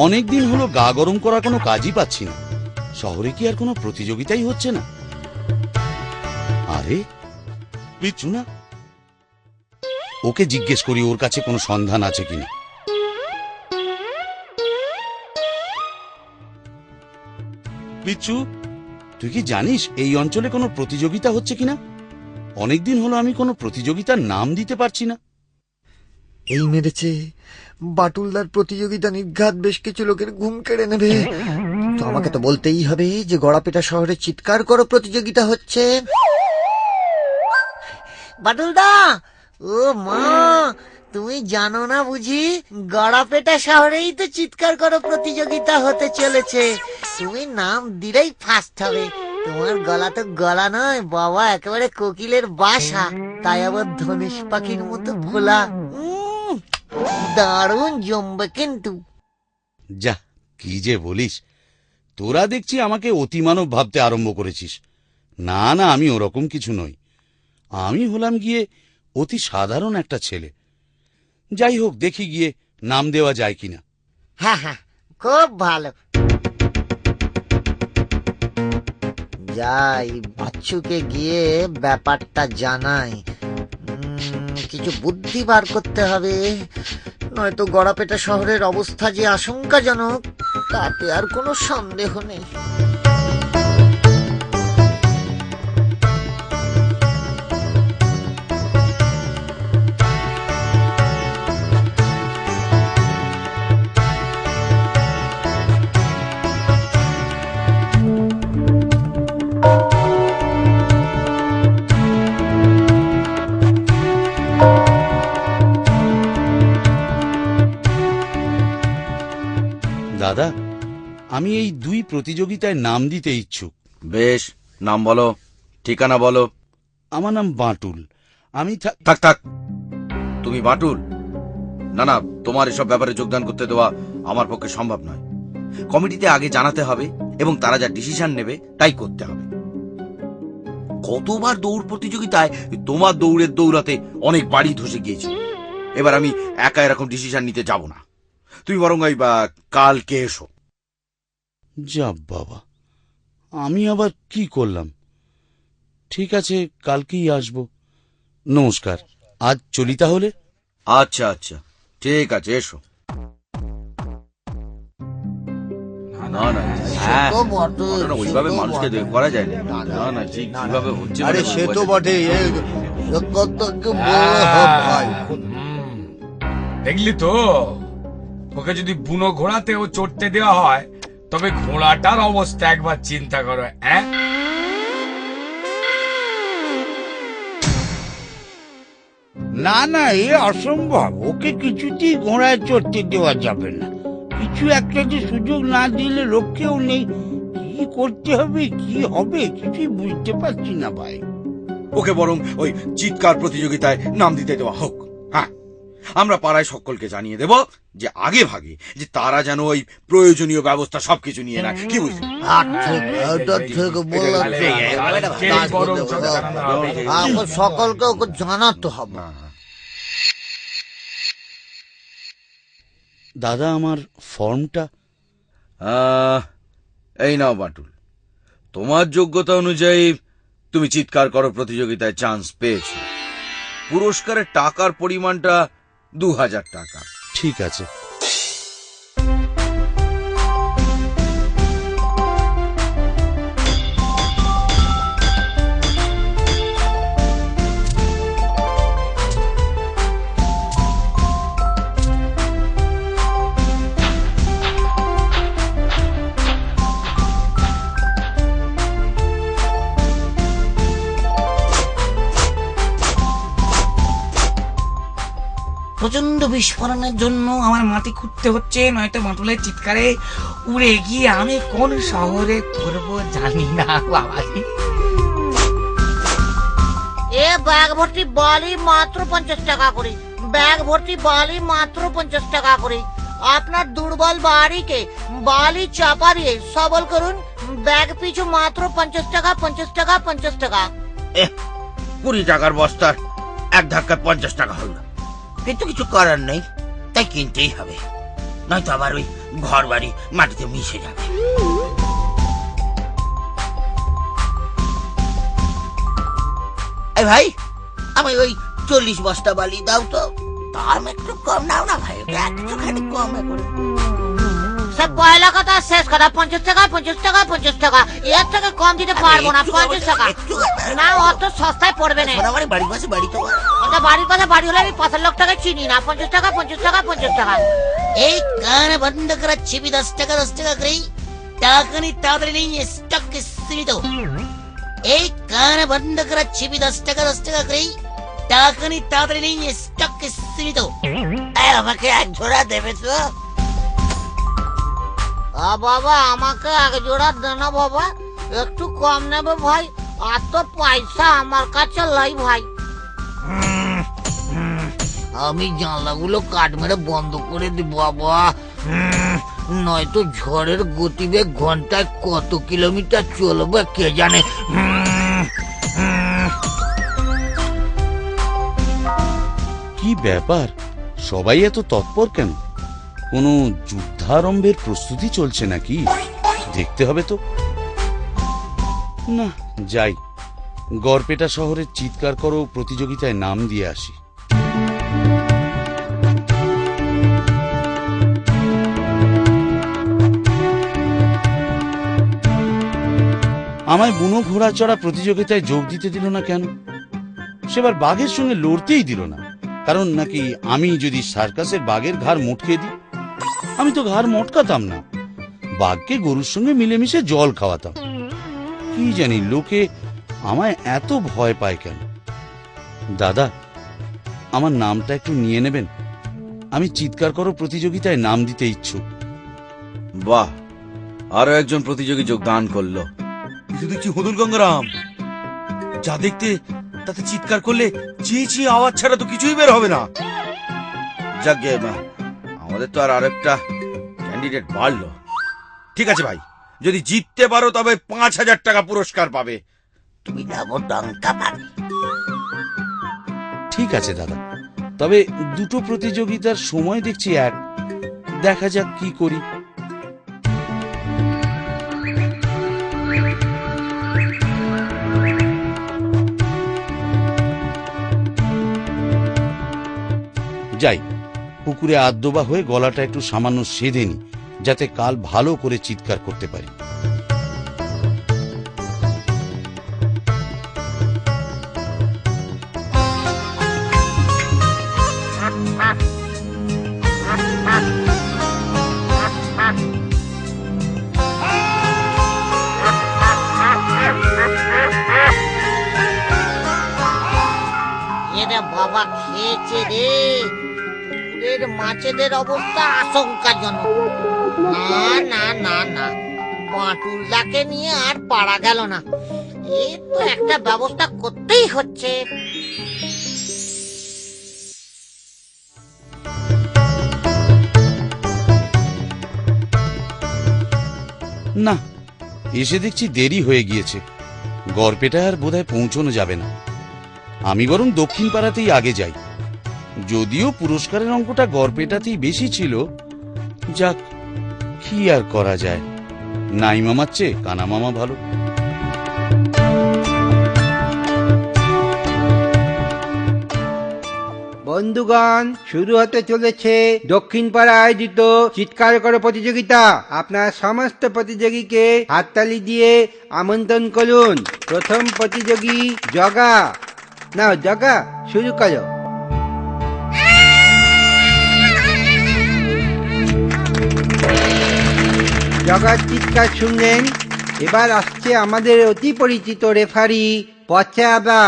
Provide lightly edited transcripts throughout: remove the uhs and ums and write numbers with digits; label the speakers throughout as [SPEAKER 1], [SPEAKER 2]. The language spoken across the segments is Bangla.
[SPEAKER 1] অনেকদিন হলো গা গরম করা কোনো কাজই পাচ্ছি না। শহরে কি আর কোনো প্রতিযোগিতাই হচ্ছে না? আরে পিচ্ছু না, ওকে জিজ্ঞেস করি ওর কাছে কোনো সন্ধান আছে কিনা। পিচ্ছু, তুই কি জানিস এই অঞ্চলে কোনো প্রতিযোগিতা হচ্ছে কিনা? অনেকদিন হলো আমি কোনো প্রতিযোগিতার নাম দিতে পারছি না।
[SPEAKER 2] এই মেরেছে, বাটুলদার প্রতিযোগিতা নির্ঘাত বেশ কিছু লোকের ঘুম কেড়ে নেবে। তো আমাকে তো বলতেই হবে যে গড়াপেটা শহরে চিৎকার করো প্রতিযোগিতা হচ্ছে। বাটুলদা, ও মা, তুমি জানো না বুঝি গড়াপেটা শহরেই তো চিৎকার করো প্রতিযোগিতা হতে চলেছে। তুমি নাম দিলেই ফার্স্ট হবে। তোমার গলা তো গলা নয় বাবা, একেবারে কোকিলের বাসা, তাই আবার ধনেশ পাখির মতো ভোলা। দারুণ জমবে কিন্তু।
[SPEAKER 1] যা, কি যে বলিস, তোরা দেখছি আমাকে অতিমানব ভাবতে আরম্ভ করেছিস। না না, আমি ওরকম কিছু নই। আমি হলাম গিয়ে অতি সাধারণ একটা ছেলে। যাই হোক, দেখি গিয়ে নাম দেওয়া যায় কিনা।
[SPEAKER 2] হ্যাঁ হ্যাঁ, খুব ভালো। যাই, বাচ্চুকে গিয়ে ব্যাপারটা জানাই। কিছু বুদ্ধি বার করতে হবে, নয়তো গড়াপেটা শহরের অবস্থা যে আশঙ্কাজনক তাতে আর কোনো সন্দেহ নেই।
[SPEAKER 1] দাদা, আমি এই দুই প্রতিযোগিতায় নাম দিতে ইচ্ছুক।
[SPEAKER 3] বেশ, নাম বলো, ঠিকানা বলো।
[SPEAKER 1] আমার নাম বাটুল। আমি
[SPEAKER 3] থাক থাক, তুমি বাটুল? না না, তোমার এসব ব্যাপারে যোগদান করতে দেওয়া আমার পক্ষে সম্ভব নয়। কমিটিতে আগে জানাতে হবে এবং তারা যা ডিসিশন নেবে তাই করতে হবে। কতবার দৌড় প্রতিযোগিতায় তোমার দৌড়ের দৌড়াতে অনেক বাড়ি ধসে গিয়েছে। এবার আমি একা এরকম ডিসিশন নিতে যাব না। তুমি বরং কালকে এসো।
[SPEAKER 1] যা বাবা, আমি আবার কি করলাম? ঠিক আছে, কালকেই আসবো। নমস্কার, আজ চলি তাহলে।
[SPEAKER 3] আচ্ছা আচ্ছা, ঠিক আছে, এসো। না না, ওইভাবে মানুষকে করা যায় না। না না, ঠিক কিভাবে হচ্ছে।
[SPEAKER 2] আরে সে তো বটে,
[SPEAKER 4] দেখলি তো, ওকে যদি বুনো ঘোড়াতেও চড়তে দেওয়া হয় তবে ঘোড়াটার অবস্থা একবার চিন্তা করো।
[SPEAKER 5] না না, এ অসম্ভব। ওকে কিছুতেই ঘোড়ায় চড়তে দেওয়া যাবে না। কিছু একটা যে সুযোগ না দিলে রক্ষেও নেই। কি করতে হবে, কি হবে, কিছুই বুঝতে পারছি না ভাই।
[SPEAKER 3] ওকে বরং ওই চিৎকার প্রতিযোগিতায় নাম দিতে দেওয়া হোক। হ্যাঁ, আমরা পাড়ায় সকলকে জানিয়ে দেব যে আগে ভাগে যে তারা যেন ওই প্রয়োজনীয় ব্যবস্থা সবকিছু নিয়ে নেয়। কি বুঝলি?
[SPEAKER 2] সকলকে ওকে জানাতে হবে।
[SPEAKER 1] দাদা, আমার ফর্মটা।
[SPEAKER 3] এই নাও বাটুল, তোমার যোগ্যতা অনুযায়ী তুমি চিৎকার করো প্রতিযোগিতায় চান্স পেয়েছ। পুরস্কারের টাকার পরিমাণটা 2000 টাকা।
[SPEAKER 1] ঠিক আছে।
[SPEAKER 6] প্রচন্ড বিস্ফোরণের জন্য আমার মাটি খুঁড়তে হচ্ছে, নয়তো বাটুলের চিৎকারে উড়ে গিয়ে আমি কোন শহরে করবো জানি না বাবাজি।
[SPEAKER 7] এ ব্যাগ ভর্তি বালি মাত্র 50 টাকা করে। ব্যাগ ভর্তি বালি মাত্র 50 টাকা করে। আপনার দুর্বল বাড়িকে বালি চাপা দিয়ে সবল করুন। ব্যাগ পিছু মাত্র 50 টাকা, 50 টাকা, 50 টাকা।
[SPEAKER 5] 20 টাকার বস্তার এক ধাক্কায় 50 টাকা হলো, কিন্তু কিছু করার নেই, তাই কিনতেই হবে।
[SPEAKER 6] নয়তো আবার ওই ঘর বাড়ি মাটিতে মিশে যাবে। এই ভাই, আমি ওই 40 বস্তা বালি দাও তো। দাম একটু কম নাও না ভাই, একটুখানি কমে করে।
[SPEAKER 7] সে পয়লা কথা শেষ কথা, 50 টাকা 50 টাকা 50 টাকা, এর থেকে কম দিতে পারবো না। 50 টাকা না, অত সস্তায় পড়বে না।
[SPEAKER 6] আমার বাড়ির পাশে বাড়ি তো।
[SPEAKER 7] ওটা বাড়ির পাশে বাড়ি হলে আমি 5 লাখ টাকা চিনি না। 50 টাকা 50 টাকা 50 টাকা।
[SPEAKER 6] এই কান বন্ধ করাচ্ছি 10 টাকা 10 টাকা করে। টাকানি তাড়াতাড়ি নিয়ে স্টক সীমিত। এই কান বন্ধ করাচ্ছি 10 টাকা 10 টাকা করে। টাকানি তাড়াতাড়ি নিয়ে স্টক সীমিত। আমাকে এক ঝোড়া দেবে তো?
[SPEAKER 7] বাবা আমাকে এক জোড়া দেনা বাবা, একটু কম নেবে ভাই। আর তো পয়সা আমার কাছে লাই ভাই।
[SPEAKER 2] আমি জানলাগুলো কাঠ মেরে বন্ধ করে দিব বাবা, নয়তো ঝড়ের গতিবেগ ঘন্টায় কত কিলোমিটার চলবে কে জানে।
[SPEAKER 1] কি ব্যাপার, সবাই এত তৎপর কেন? কোনো যুদ্ধারম্ভের প্রস্তুতি চলছে নাকি? দেখতে হবে তো। না, যাই, গড়পেটা শহরের চিৎকার করো প্রতিযোগিতায় নাম দিয়ে আসি। আমায় বুনো ঘোড়া চড়া প্রতিযোগিতায় যোগ দিতে দিল না কেন? সেবার বাঘের সঙ্গে লড়তেই দিল না, কারণ নাকি আমি যদি সার্কাসের বাঘের ঘাড় মটকে দিই। আমি তো ঘাড় মটকাতাম না, বাঘকে গরুর সঙ্গে মিলেমিশে জল খাওয়াতাম। কি জানি লোকে আমায় এত ভয় পায় কেন? দাদা, আমার নামটা একটু নিয়ে নেবেন, আমি চিৎকার করো প্রতিযোগিতায় নাম দিতে ইচ্ছুক।
[SPEAKER 3] বাহ, আরো একজন প্রতিযোগী যোগদান করলো। কিছু দেখছি হুদুল গঙ্গারাম, যা দেখতে তাতে চিৎকার করলে চেঁচিয়ে আওয়াজ ছাড়া তো কিছুই বের হবে না। যাকে আমাদের তো আর আরেকটা ক্যান্ডিডেট বাড়লো। ঠিক আছে ভাই, যদি জিততে পারো তবে 5,000 টাকা পুরস্কার পাবে।
[SPEAKER 6] তুমি ডাবো টঙ্কা পাবে।
[SPEAKER 1] ঠিক আছে দাদা, তবে দুটো প্রতিযোগিতার সময় দেখছি এক, দেখা যাক কি করি। যাই, পুকুরে আদ্যবা হয়ে গলাটা একটু সামান্য সেধে নি, যাতে কাল ভালো করে চিৎকার করতে পারি।
[SPEAKER 7] এরে বাবা, খেয়েছে রে। পুকুরের মাছেদের অবস্থা আশঙ্কাজনক। না না না না, বাটুলদাকে নিয়ে আর পারা গেল না। এই তো একটা ব্যবস্থা করতেই হচ্ছে।
[SPEAKER 1] না, এসে দেখছি দেরি হয়ে গিয়েছে, গড়পেটায় আর বোধহয় পৌঁছানো যাবে না। আমি বরং দক্ষিণ পাড়াতেই আগে যাই, যদিও পুরস্কারের অঙ্কটা গড়পেটাতেই বেশি ছিল। যাক, কি আর করা যায়, নাই মামার চেয়ে কানা মামা ভালো।
[SPEAKER 5] বন্ধুগণ, শুরু হতে চলেছে দক্ষিণ পাড়া আয়োজিত চিৎকার করো প্রতিযোগিতা। আপনার সমস্ত প্রতিযোগীকে হাততালি দিয়ে আমন্ত্রণ করুন। প্রথম প্রতিযোগী জগা। নাও জগা, শুরু করো। জগার চিৎকার শুনলেন। এবার আসছে আমাদের অতি পরিচিত রেফারি পচাদা,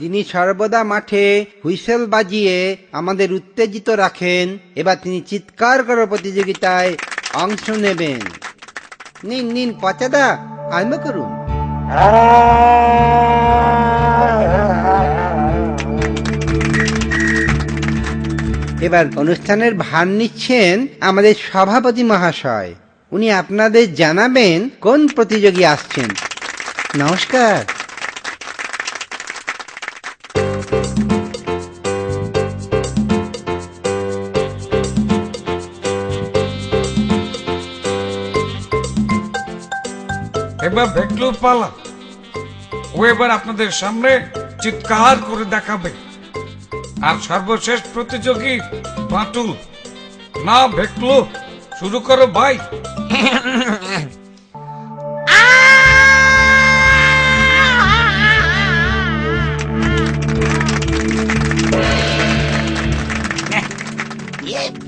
[SPEAKER 5] যিনি সর্বদা মাঠে হুইসেল বাজিয়ে আমাদের উত্তেজিত রাখেন। এবার তিনি চিৎকার করো প্রতিযোগিতায় অংশ নেবেন। নিন নিন পচাদা, আরম্ভ করুন। এবার অনুষ্ঠানের ভার নিচ্ছেন আমাদের সভাপতি মহাশয়। উনি আপনাদের জানাবেন কোন প্রতিযোগী আসছেন। নমস্কার।
[SPEAKER 4] এবার ভেকলুর পালা। ও এবার আপনাদের সামনে চিৎকার করে দেখাবে। আর সর্বশেষ প্রতিযোগী বাটুল। না ভেকলু, শুরু করো ভাই।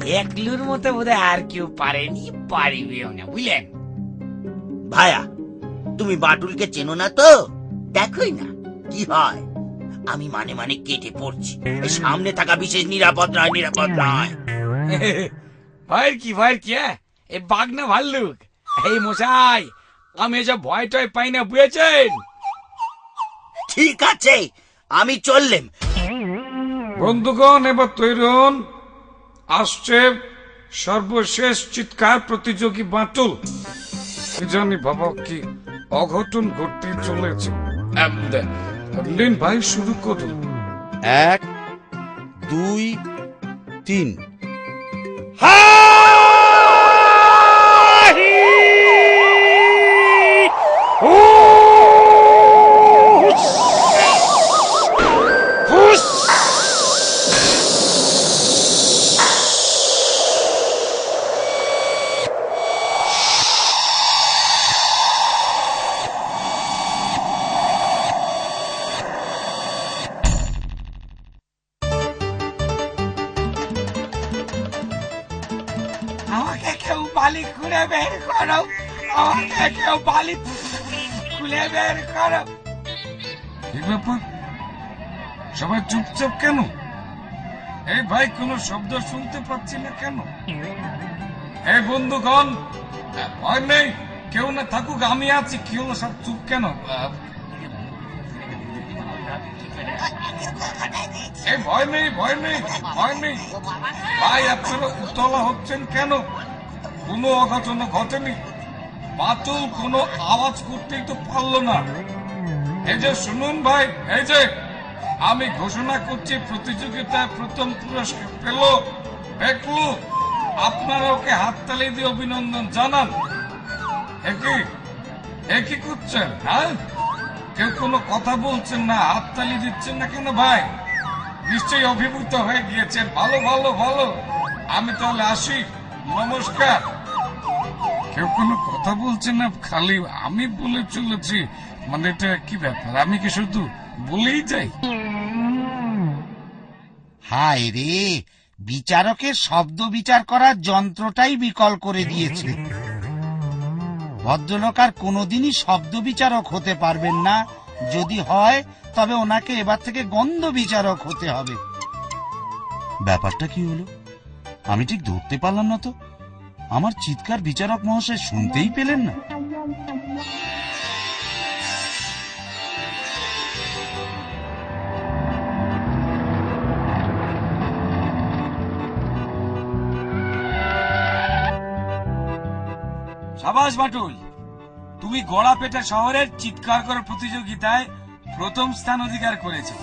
[SPEAKER 8] ভেকলুর মতো বোধহয় আর কেউ পারেনি, পারিবেও না, বুঝলেন?
[SPEAKER 6] ভায়া, তুমি বাটুলকে চেনো না তো? দেখোই না কি হয়। আমি মানে মানে কেটে পড়ছি। এই সামনে থাকা বিশেষ নিরাপদ নয়, নিরাপদ নয়।
[SPEAKER 4] ভয়ের কি, ভয়ের কি? এই বাঘ না ভাল্লুক? এই মশাই, আমি এসব ভয় টয় পাই না, বুঝেছেন?
[SPEAKER 6] ঠিক আছে, আমি চললেম।
[SPEAKER 4] বন্ধুগণ, এবার তৈরি হন। আসছে সর্বশেষ চিৎকার প্রতিযোগী বাটুল। কি জানি বাবা, কি অঘটন ঘটতে চলেছে। লিন ভাই, শুরু করুন।
[SPEAKER 1] 1 2 3।
[SPEAKER 4] আমাকে কেউ বালি খুলে বের করো, আমাকে কেউ বালি খুলে বের করো। কি ব্যাপার, সবাই চুপচাপ কেন? এই ভাই, কোনো শব্দ শুনতে পাচ্ছি না কেন? এই বন্ধুগণ, ভয় নেই, কেউ না থাকুক, আমি আছি। কি হলো, সব চুপ কেন? এই ভয় নেই, ভয় নেই, ভয় নেই। ভাই, আপনারা উতলা হচ্ছেন কেন? কোনো অঘটন ঘটেনি। বাটুল কোনো আওয়াজ করতেই তো পারলো না। এই যে শুনুন ভাই, এই যে আমি ঘোষণা করছি, প্রতিযোগিতায় প্রথম পুরস্কার পেল ভেকলু। আপনারা ওকে হাততালি দিয়ে অভিনন্দন জানান। একই করছেন? হ্যাঁ, কেউ কোনো কথা বলছেন না, হাততালি দিচ্ছেন না কেন ভাই? নিশ্চয়ই অভিভূত হয়ে গিয়েছেন। ভালো ভালো ভালো, আমি তাহলে আসি, নমস্কার। কেউ কোনো কথা বলছে না, খালি আমি বলে চলেছি। মানে এটা কি ব্যাপার, আমি কি শুধু বলেই যাই?
[SPEAKER 5] হায় রে, বিচারকের শব্দ বিচার করার যন্ত্রটাই বিকল করে দিয়েছে। ভদ্রলোক আর কোনোদিনই শব্দ বিচারক হতে পারবেন না। যদি হয় তবে ওনাকে এবার থেকে গন্ধ বিচারক হতে হবে। ব্যাপারটা কি হলো, আমি ঠিক ধরতে পারলাম না তো। আমার চিৎকার বিচারক মহাশয় শুনতেই পেলেন না।
[SPEAKER 4] সাবাস বাটুল, তুমি গড়াপেটা শহরের চিৎকার করার প্রতিযোগিতায় প্রথম স্থান অধিকার করেছো।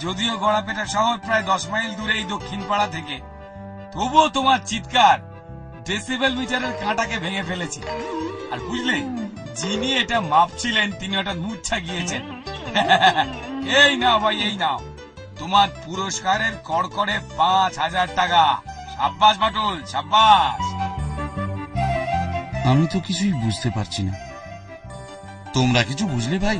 [SPEAKER 4] যদিও গড়াপেটা শহর প্রায় 10 মাইল দূরে এই দক্ষিণ পাড়া থেকে, তবুও তোমার চিৎকার ডেসিবেল মিটারের কাঁটাকে ভেঙে ফেলেছে। আর বুঝলে, যিনি এটা মাপছিলেন তিনি হঠাৎ মূর্ছা গিয়েছেন। এই নাও ভাই, এই নাও তোমার পুরস্কারের কড়কড়ে 5000 টাকা। সাব্বাস বাটুল, সাব্বাস।
[SPEAKER 1] আমি তো কিছুই বুঝতে পারছি না। তোমরা কিছু বুঝলে ভাই?